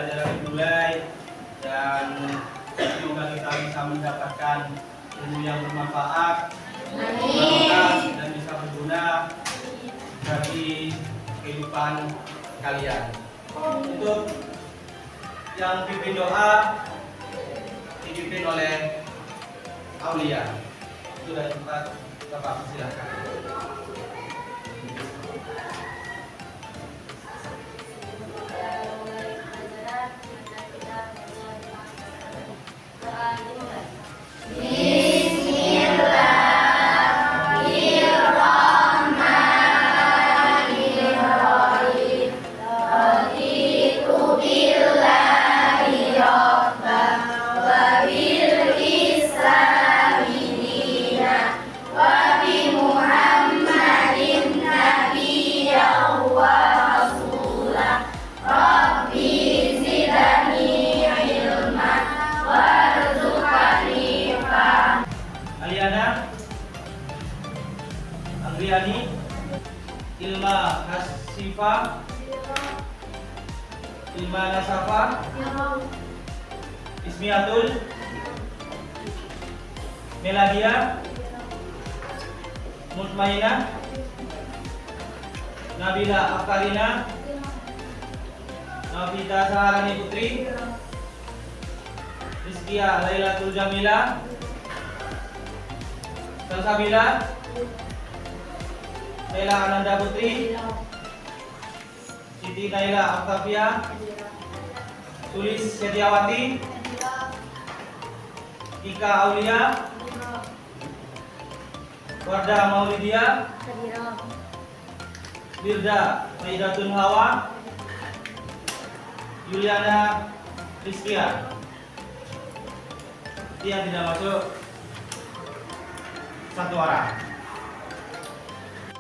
pembelajaran dimulai dan semoga kita bisa mendapatkan ilmu yang bermanfaat, bermanfaat dan bisa berguna bagi kehidupan kalian. Untuk yang pimpin doa dipimpin oleh Aulia. Itu dari tempat Bapak, silakan. Andriani, Ilma Hasifa, Ilma Nasafa, Ismiatul, Meladia, Mutmainah, Nabila Afkarina, Nafita Saharani Putri, Rizkia Lailatul Jamila, Salsabila, Naila Ananda Putri, Siti Naila Aftafia, Tulis Setiawati, Ika Aulia, Wardah Maulidia, Wirda Maidatun Hawa, Yuliana Rizkia. Yang tidak masuk satu orang.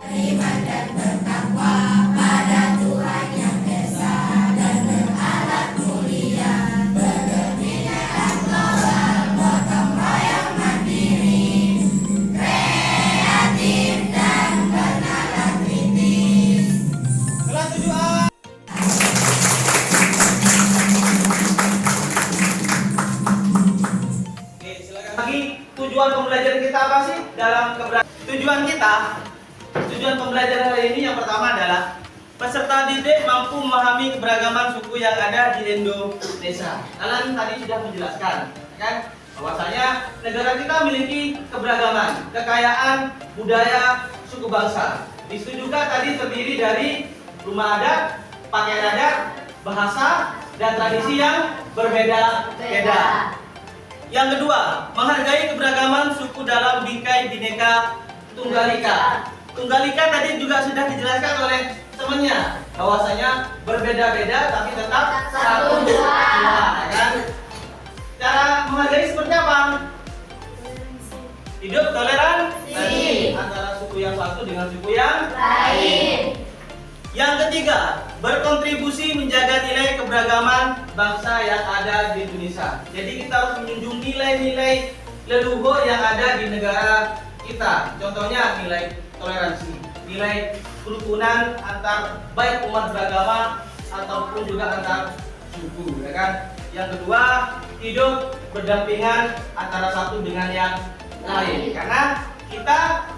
Beriman dan bertakwa pada Tuhan yang Esa dan beralat mulia, berkebinekaan moral, gotong royong mandiri, kreatif dan bernalar kritis. Kelas 7A. Oke, silakan. Lagi tujuan pembelajaran kita apa sih dalam Tujuan pembelajaran hari ini yang pertama adalah peserta didik mampu memahami keberagaman suku yang ada di Indonesia. Kalian tadi sudah menjelaskan, kan, bahwasanya negara kita memiliki keberagaman, kekayaan budaya suku bangsa. Di situ juga tadi terdiri dari rumah adat, pakaian adat, bahasa, dan tradisi yang berbeda-beda. Yang kedua, menghargai keberagaman suku dalam bingkai Bhinneka Tunggal Ika. Tunggal Ika tadi juga sudah dijelaskan oleh temannya, bahwasanya berbeda-beda tapi tetap satu dua, kan? Cara menghargai seperti apa? Hidup toleransi antara suku yang satu dengan suku yang lain. Yang ketiga, berkontribusi menjaga nilai keberagaman bangsa yang ada di Indonesia. Jadi kita harus menjunjung nilai-nilai leluhur yang ada di negara kita. Contohnya nilai toleransi, nilai kerukunan antar baik umat beragama ataupun juga antar suku, ya kan? Yang kedua, hidup berdampingan antara satu dengan yang lain. Karena kita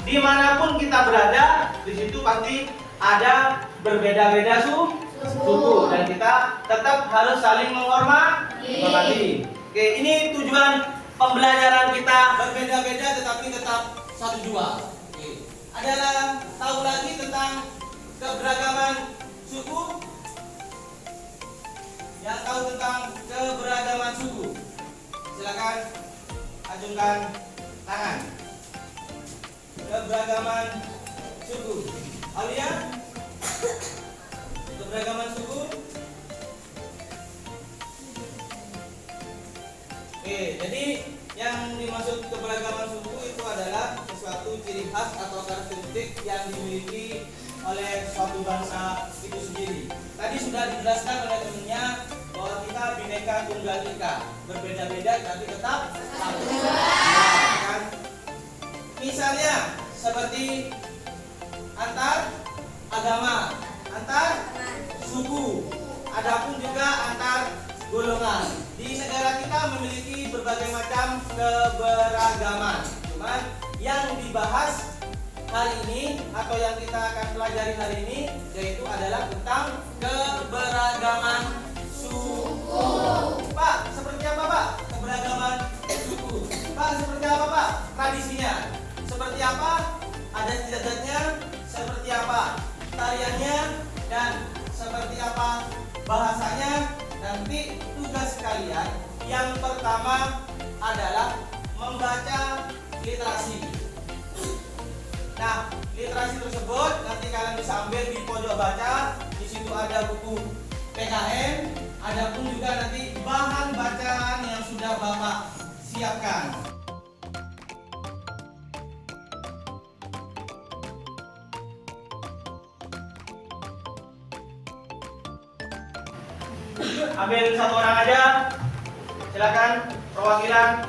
dimanapun kita berada, di situ pasti ada berbeda-beda suku dan kita tetap harus saling menghormati. Oke, ini tujuan pembelajaran kita. Berbeda-beda tetapi tetap satu dua. Adalah tahu lagi tentang keberagaman suku? Yang tahu tentang keberagaman suku, silakan ajungkan tangan. Keberagaman suku, Alia? Keberagaman suku? Oke, jadi yang dimaksud keberagaman suku itu adalah suatu ciri khas atau karakteristik yang dimiliki oleh suatu bangsa itu sendiri. Tadi sudah dijelaskan oleh temannya bahwa kita Bhinneka Tunggal Ika, berbeda-beda tapi tetap satu. Kan? Misalnya seperti antar agama, antar suku, adapun juga antar golongan. Di negara kita memiliki berbagai macam keberagaman. Cuman yang dibahas hari ini atau yang kita akan pelajari hari ini yaitu adalah tentang keberagaman suku. Pak, seperti apa Pak? Keberagaman suku. Pak, seperti apa Pak? Tradisinya. Seperti apa? Adat istiadatnya? Seperti apa? Tariannya? Dan seperti apa bahasanya? Nanti tugas kalian yang pertama adalah membaca literasi. Nah, literasi tersebut nanti kalian bisa ambil di pojok baca. Di situ ada buku PKN, ada pun juga nanti bahan bacaan yang sudah Bapak siapkan. Ambil satu orang aja. Silakan perwakilan.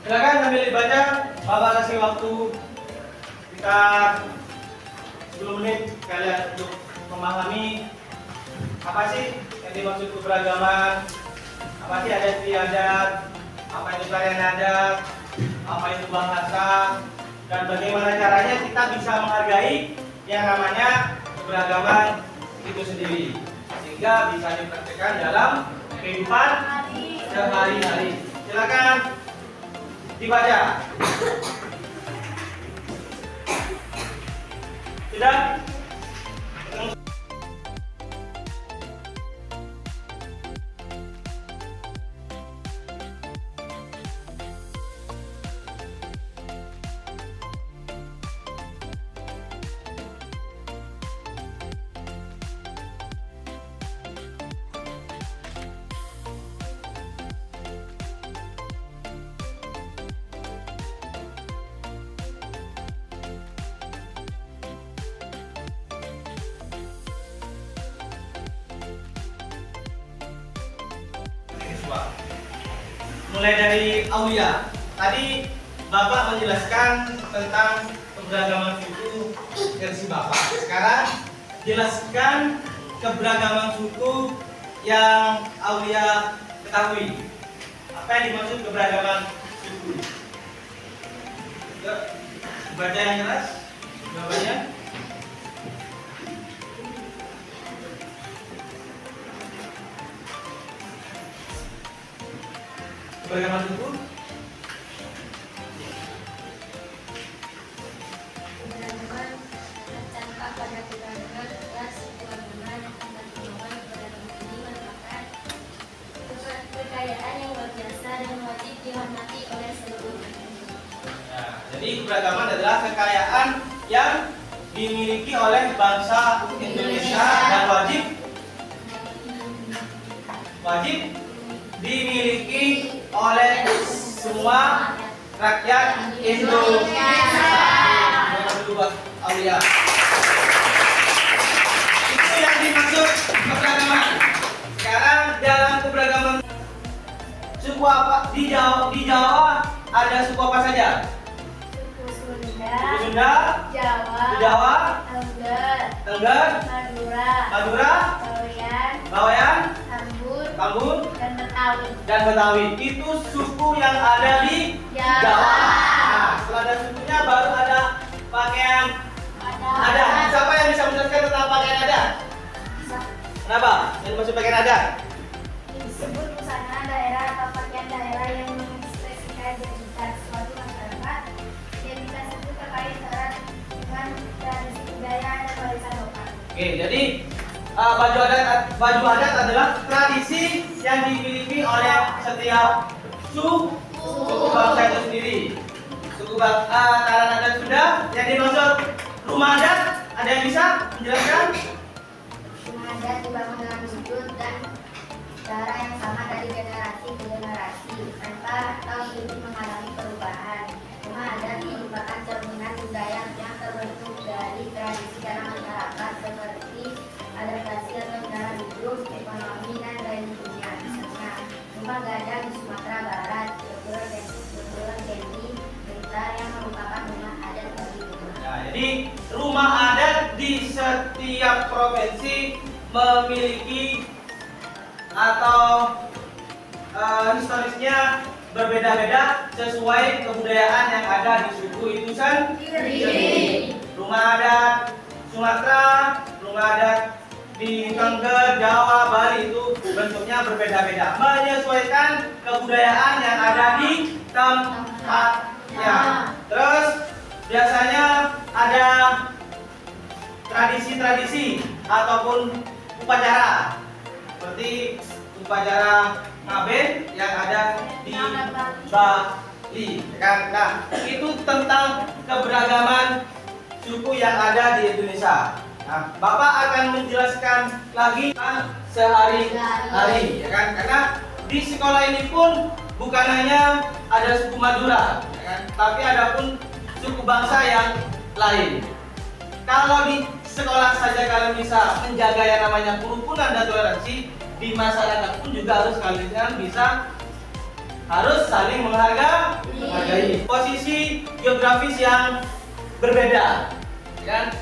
Silakan sambil dibaca, Bapak kasih waktu sekitar 10 menit kalian untuk memahami apa sih yang dimaksud keberagaman, apa sih adat istiadat, apa itu tarian adat, apa itu bahasa, dan bagaimana caranya kita bisa menghargai yang namanya keberagaman itu sendiri sehingga bisa dipraktikkan dalam kehidupan sehari-hari. Silakan dibaca. Sudah? Mulai dari Aulia. Tadi Bapak menjelaskan tentang keberagaman suku versi Bapak. Sekarang jelaskan keberagaman suku yang Aulia ketahui. Apa yang dimaksud keberagaman suku? Baca yang jelas jawabannya. Keberagaman suku? Keberagaman tercampak pada keberagaman ras, keagamaan, antar golongan. Keberagaman ini merupakan kekayaan yang luar biasa dan wajib dihormati oleh seluruh manusia. Nah, jadi keberagaman adalah kekayaan yang dimiliki oleh bangsa Indonesia dan wajib dimiliki oleh semua rakyat Indonesia. Aulia. Itu yang dimaksud keberagaman. Sekarang dalam keberagaman suku apa di Jawa ada suku apa saja? Suku Sunda, Suku Sunda, Jawa, Jawa, Tengger, Tengger, Madura, Madura, Bawean, Tambun, dan Betawi. Itu suku yang ada di Jawa. Nah, setelah ada sukunya baru ada pakaian adat. Siapa yang bisa menjelaskan tentang pakaian adat? Kenapa? Yang dimaksud pakaian adat? Disebut busana daerah atau pakaian daerah yang mengekspresikan identitas suatu masyarakat. Identitas itu terkait erat dengan tradisi budaya dan warisan lokal. Oke, jadi baju adat adalah tradisi yang dimiliki oleh setiap suku. bangsa itu sendiri. Taran adat sudah. Yang dimaksud rumah adat, ada yang bisa menjelaskan? Rumah adat dibangun dengan wujud dan cara yang sama dari generasi ke generasi tanpa atau sedikit mengalami perubahan. Rumah adat merupakan cerminan budaya yang terbentuk dari tradisi dalam masyarakat seperti adaptasi atau cara hidup, ekonomi, dan gaya hidupnya. Misalnya, rumah gadang di Sumatera Barat, Jogja, Jambi, Blitar yang merupakan rumah adat bagi Nah, jadi rumah adat di setiap provinsi memiliki atau historisnya berbeda-beda sesuai kebudayaan yang ada di suku itu sendiri. Rumah adat Sumatera, rumah adat di Tengger, Jawa, Bali itu bentuknya berbeda-beda, menyesuaikan kebudayaan yang ada di tempatnya. Terus biasanya ada tradisi-tradisi ataupun upacara seperti upacara ngaben yang ada di Bali, kan? Nah, itu tentang keberagaman suku yang ada di Indonesia. Nah, Bapak akan menjelaskan lagi sehari-hari, ya kan? Karena di sekolah ini pun bukan hanya ada suku Madura, ya kan? Tapi ada pun suku bangsa yang lain. Kalau di sekolah saja kalian bisa menjaga yang namanya kerukunan dan toleransi, di masyarakat pun juga kalian harus saling menghargai. Posisi geografis yang berbeda, kan?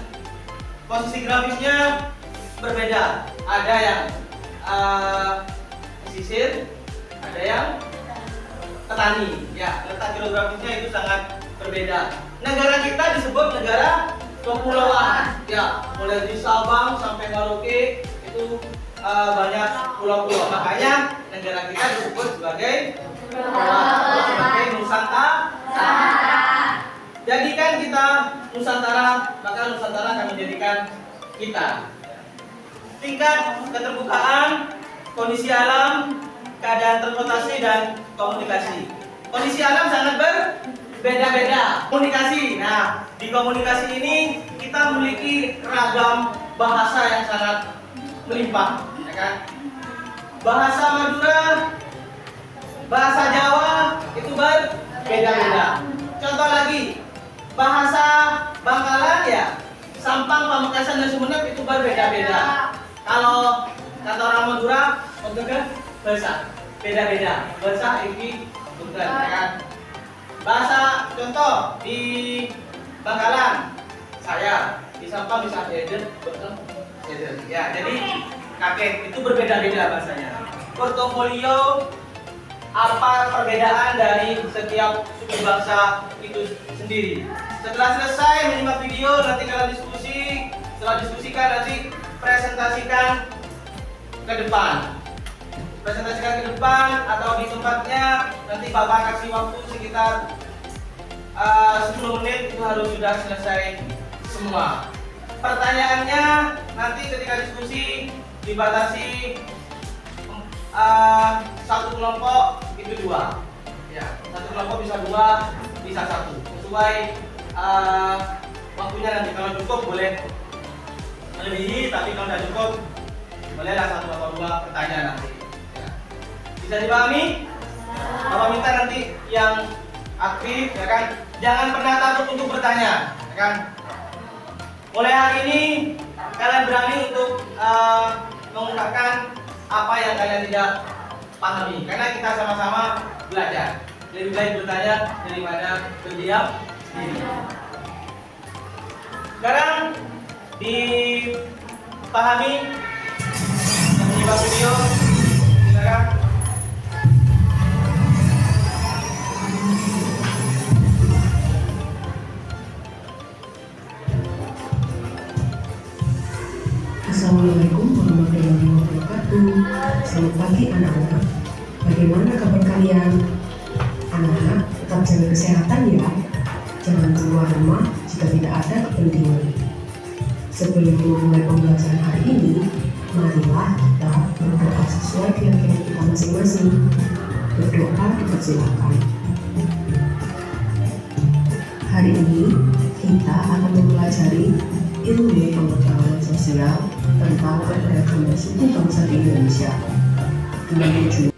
Posisi geografisnya berbeda. Ada yang pesisir, ada yang petani. Ya, letak geografisnya itu sangat berbeda. Negara kita disebut negara kepulauan. Ya, mulai di Sabang sampai Merauke itu banyak pulau-pulau. Makanya negara kita disebut sebagai Nusantara. Jadikan kita Nusantara, maka Nusantara akan menjadikan kita. Tingkat keterbukaan, kondisi alam, keadaan transportasi dan komunikasi. Kondisi alam sangat berbeda-beda. Komunikasi. Nah, di komunikasi ini kita memiliki ragam bahasa yang sangat melimpah, ya kan? Bahasa Madura, bahasa Jawa itu berbeda-beda. Contoh lagi, bahasa Bangkalan ya, Sampang, Pamekasan dan Sumenep itu berbeda-beda. Kalau kata orang Madura, untuk bahasa beda-beda. Bahasa ini bukan, ya kan? Bahasa contoh di Bangkalan, saya di Sampang bisa Eden, ya, jadi kakek itu berbeda-beda bahasanya. Portofolio apa perbedaan dari setiap suku bangsa itu sendiri. Setelah selesai menyimak video, nanti kalian diskusi. Setelah diskusikan nanti presentasikan ke depan. Presentasikan ke depan atau di tempatnya. Nanti Bapak kasih waktu sekitar 10 menit, itu harus sudah selesai semua. Pertanyaannya nanti ketika diskusi dibatasi satu kelompok itu 2. Ya, satu kelompok bisa 2, bisa 1. Sesuai waktunya nanti. Kalau cukup boleh melebihi, tapi kalau tidak cukup bolehlah 1 atau 2 pertanyaan nanti. Ya. Bisa dipahami? Bapak minta nanti yang aktif, ya kan? Jangan pernah takut untuk bertanya, ya kan? Mulai hari ini kalian berani untuk mengungkapkan apa yang kalian tidak pahami, karena kita sama-sama belajar. Lebih baik bertanya daripada berdiam diri. Sekarang dipahami dan menyimak video. Silakan. Assalamualaikum warahmatullahi wabarakatuh. Selamat pagi anak-anak. Bagaimana kabar kalian? Anak-anak tetap jaga kesehatan ya. Jangan keluar rumah jika tidak ada kepentingan. Sebelum memulai pembelajaran hari ini, marilah kita berdoa sesuai keyakinan kita masing-masing. Berdoa dipersilakan. Hari ini kita akan mempelajari ilmu pengetahuan sosial tentang keberagaman suku bangsa di Indonesia dengan tujuan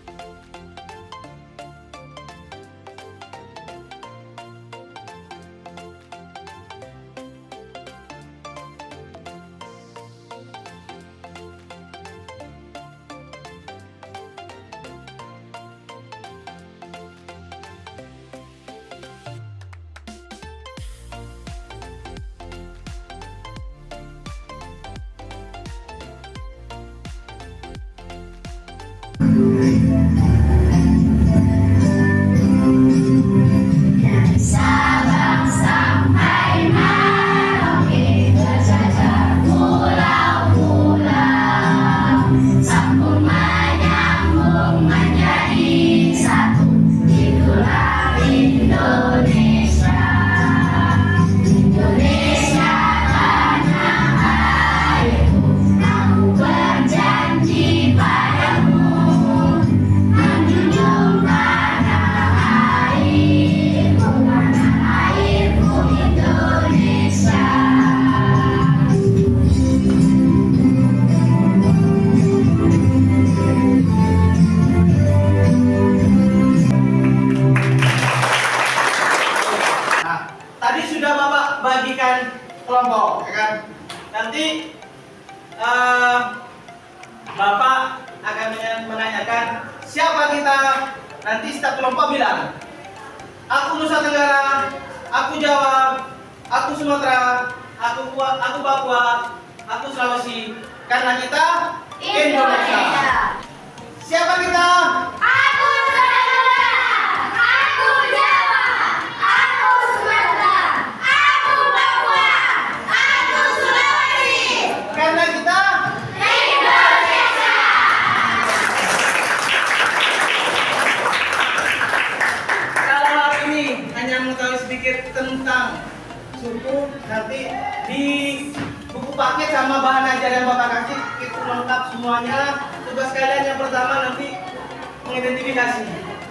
Tadi sudah Bapak bagikan kelompok, ya kan? Nanti Bapak akan menanyakan siapa kita. Nanti setiap kelompok bilang, aku Nusa Tenggara, aku Jawa, aku Sumatera, aku Papua, aku Sulawesi. Karena kita Indonesia. Siapa kita? Aku Nusa Tenggara, aku Jawa, aku Sumatera, aku Papua, aku Sulawesi. Karena kita Indonesia. kalau hari ini hanya mengetahui sedikit tentang suku, nanti di buku paket sama bahan ajar yang Bapak kasih itu lengkap semuanya. Tugas kalian yang pertama nanti mengidentifikasi,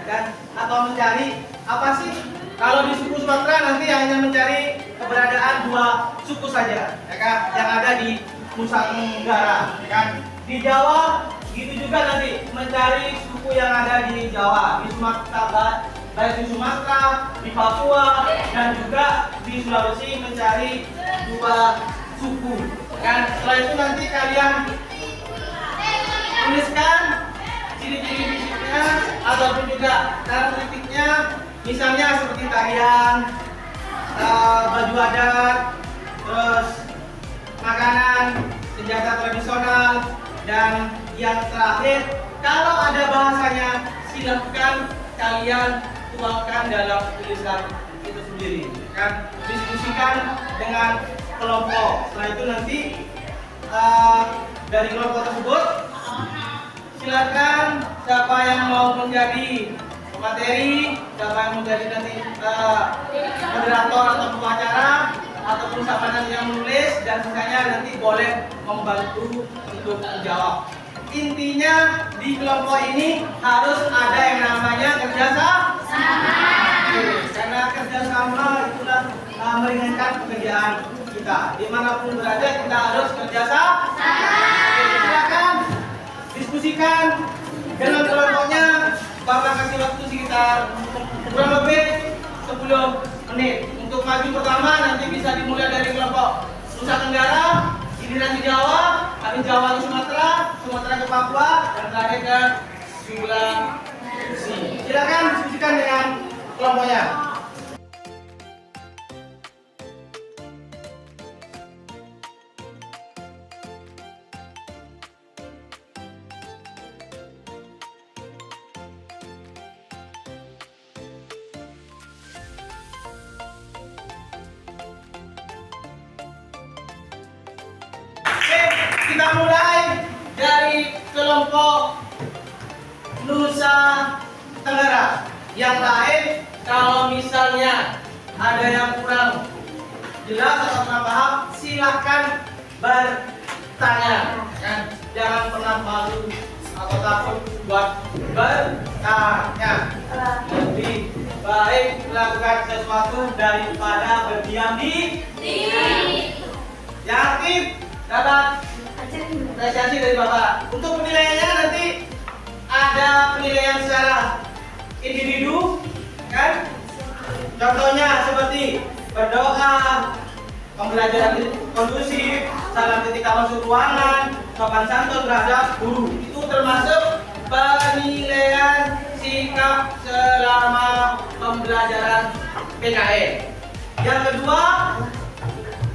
kan? Atau mencari apa sih? Kalau di suku Sumatera nanti hanya mencari keberadaan 2 suku saja, ya kan? Yang ada di Nusa Tenggara, ya kan? Di Jawa gitu juga nanti mencari suku yang ada di Jawa, di Sumatera, baik di Sumatera, di Papua, dan juga di Sulawesi mencari 2 suku, kan? Setelah itu nanti kalian tuliskan ciri-ciri fisiknya ataupun juga karakteristiknya, misalnya seperti tarian, baju adat, terus makanan, senjata tradisional, dan yang terakhir kalau ada bahasanya silahkan kalian tuangkan dalam tulisan itu sendiri, kan? Diskusikan dengan kelompok. Setelah itu nanti dari kelompok tersebut silakan siapa yang mau menjadi materi, siapa yang menjadi nanti moderator atau pembicara, ataupun siapa nanti yang menulis, dan sisanya nanti boleh membantu untuk menjawab. Intinya di kelompok ini harus ada yang namanya kerjasama. Karena kerjasama itulah meringankan pekerjaan kita. Dimanapun berada kita harus kerjasama. Silakan diskusikan dengan kelompoknya. Bapak kasih waktu sekitar kurang lebih 10 menit. Untuk maju pertama nanti bisa dimulai dari kelompok Nusa Tenggara, giliran di Jawa, habis Jawa ke Sumatera, Sumatera ke Papua, dan terakhir ke Sulawesi. Silakan diskusikan dengan kelompoknya. Kita mulai dari kelompok Nusa Tenggara. Yang lain kalau misalnya ada yang kurang jelas atau kurang paham, silahkan bertanya, kan? Jangan pernah malu atau takut buat bertanya. Nanti baik melakukan sesuatu daripada berdiam di. Yang aktif dapat apresiasi dari Bapak. Untuk penilaiannya nanti ada penilaian secara individu, kan? Contohnya seperti berdoa, pembelajaran kondusif, salam ketika masuk ruangan, sopan santun terhadap guru. Itu termasuk penilaian sikap selama pembelajaran PKN. Yang kedua,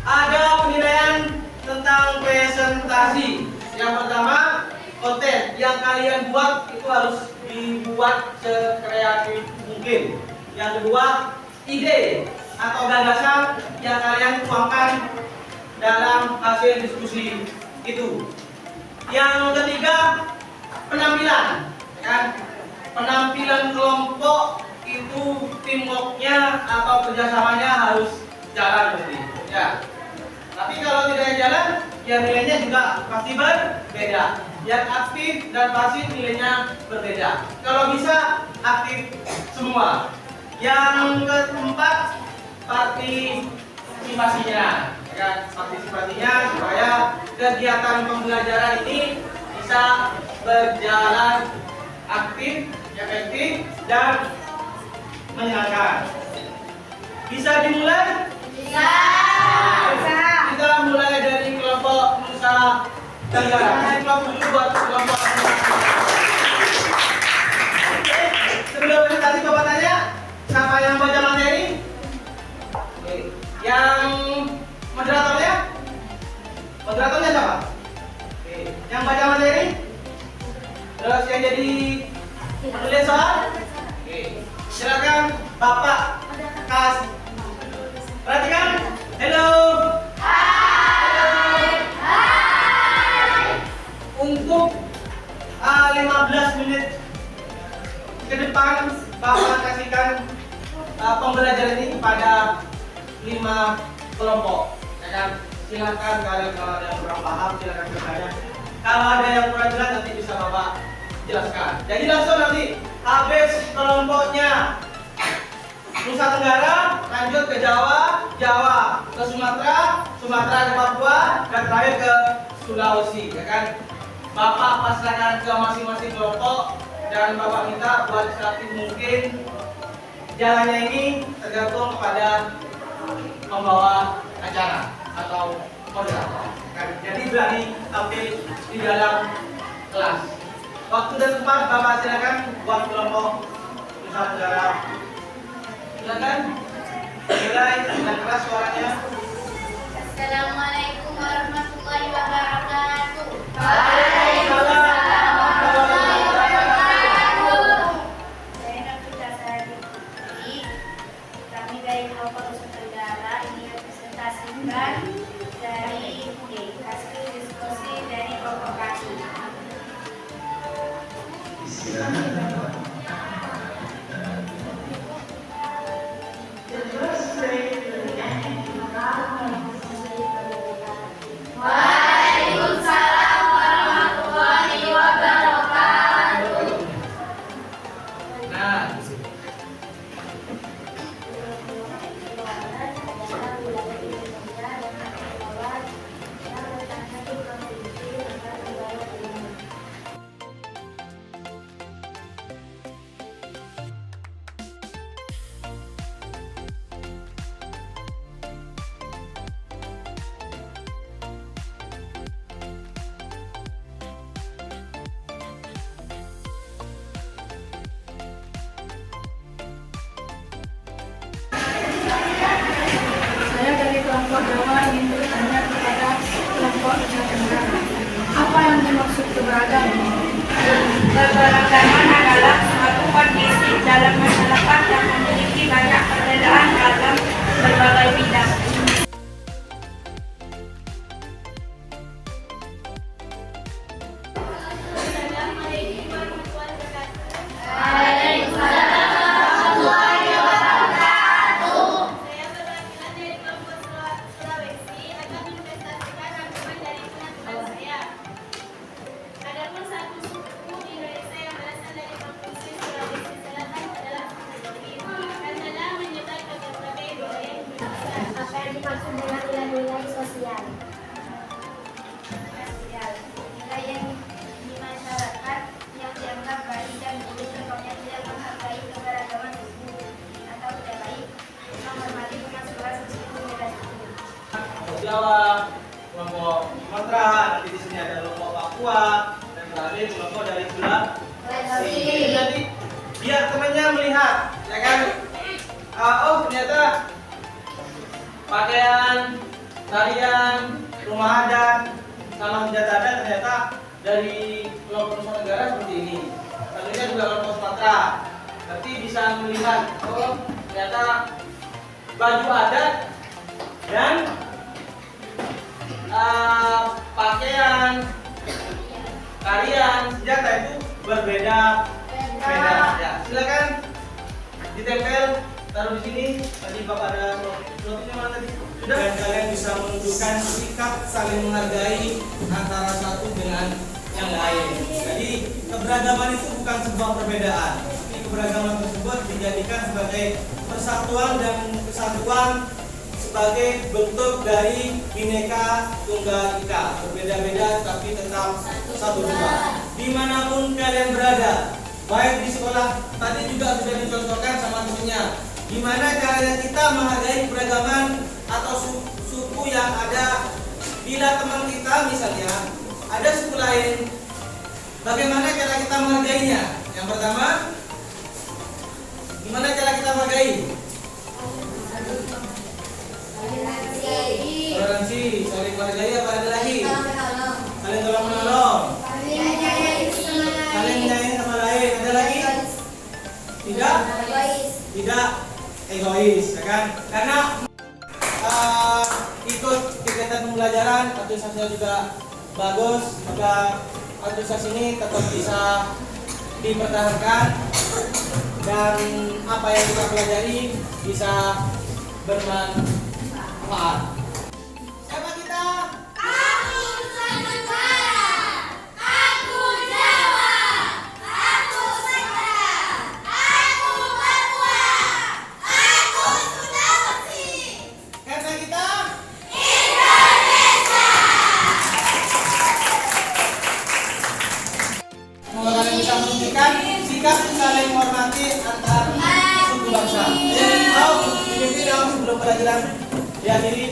ada penilaian tentang presentasi. Yang pertama, konten yang kalian buat itu harus dibuat sekreatif mungkin. Yang kedua, ide atau gagasan yang kalian tuangkan dalam hasil diskusi itu. Yang ketiga, penampilan, kan? Penampilan kelompok itu teamworknya atau kerjasamanya harus jalan berarti, ya. Tapi kalau tidak jalan, ya nilainya juga pasti berbeda. Yang aktif dan pasif nilainya berbeda. Kalau bisa aktif semua. Yang keempat, partisipasinya, ya kan? Partisipasinya supaya kegiatan pembelajaran ini bisa berjalan aktif, efektif, dan menyenangkan. Bisa dimulai? Bisa. Kita mulai dari kelompok Nusa Tenggara. Kasih kelompok dulu buat kelompok. Oke, sebelum presentasi Bapak tanya, siapa yang baca materi? Oke. Yang moderatornya? Moderatornya siapa? Oke. Yang baca materi? Terus yang jadi penulis soal? Oke. Silakan Bapak kasih. Perhatikan. Halo. Untuk 15 menit ke depan Bapak kasihkan pembelajaran ini kepada 5 kelompok. Ya kan? Silakan kalian kalau ada yang kurang paham silakan bertanya. Kalau ada yang kurang jelas nanti bisa Bapak jelaskan. Jadi langsung nanti habis kelompoknya Nusa Tenggara lanjut ke Jawa, Jawa ke Sumatera, Sumatera ke Papua, dan terakhir ke Sulawesi, ya kan? Bapak pasrahkan ke masing-masing kelompok dan Bapak minta buat kreatif mungkin. Jalannya ini tergantung kepada pembawa acara atau moderator. Kan? Jadi berani tampil di dalam kelas. Waktu dan tempat Bapak silakan buat kelompok Nusa Tenggara. Silakan. Mulai dengan keras suaranya. Assalamualaikum warahmatullahi wabarakatuh. Waalaikumsalam warahmatullahi wabarakatuh. Saya Nafita Sari. Kami dari kelompok Nusa Tenggara ingin presentasikan dari hasil diskusi dari kelompok kami. Waalaikumsalam warahmatullahi wabarakatuh. Nah, Saya dari kelompok Jawa ingin bertanya kepada kelompok Nusa Tenggara. Apa yang dimaksud keberagaman? Keberagaman adalah suatu kondisi dalam masyarakat yang memiliki banyak perbedaan dalam berbagai bidang. Adapun satu suku di Indonesia yang berasal dari provinsi Sulawesi Selatan adalah suku Bugis. sosial. Nilai yang di masyarakat yang dianggap baik dan buruk contohnya tidak menghargai keberagaman suku atau tidak baik menghormati kemajuan suku beda suku. Kelompok Jawa, kelompok Sumatera, nanti di sini ada kelompok Papua, dan terakhir kelompok dari Sulawesi. Jadi biar temannya melihat, ya kan? Oh ternyata pakaian, tarian, rumah adat, sama senjata adat ternyata dari kelompok Nusa Tenggara seperti ini. Tentunya juga kelompok Sumatera. Berarti bisa melihat, oh ternyata baju adat dan pakaian, tarian, senjata itu berbeda. Ya, silakan ditempel, taruh di sini. Tadi Bapak ada sesuatunya mana tadi? Sudah. Dan kalian bisa menunjukkan sikap saling menghargai antara satu dengan yang lain. Jadi keberagaman itu bukan sebuah perbedaan, tapi keberagaman tersebut dijadikan sebagai persatuan dan kesatuan sebagai bentuk dari Bhinneka Tunggal Ika. Berbeda-beda tapi tetap satu dua. Dimanapun kalian berada, baik di sekolah, tadi juga sudah dicontohkan sama temannya. Gimana caranya kita menghargai keberagaman atau suku yang ada. Bila teman kita misalnya ada suku lain, bagaimana cara kita menghargainya? Yang pertama, gimana cara kita menghargai? Toleransi, saling menghargai. Apa ada lagi? Saling tolong menolong, saling menyayangi sama lain. Ada lagi? Tidak egois, ya kan? Karena ikut kegiatan pembelajaran, antusiasnya juga bagus, maka antusias ini tetap bisa dipertahankan dan apa yang kita pelajari bisa bermanfaat. Siapa kita? Aku Nusantara, aku Jawa, aku Sumatera, aku Papua, aku Sulawesi. Karena kita Indonesia. semoga kalian bisa menunjukkan sikap saling menghormati antar suku bangsa. Jadi mau dipimpin sebelum pelajaran diakhiri.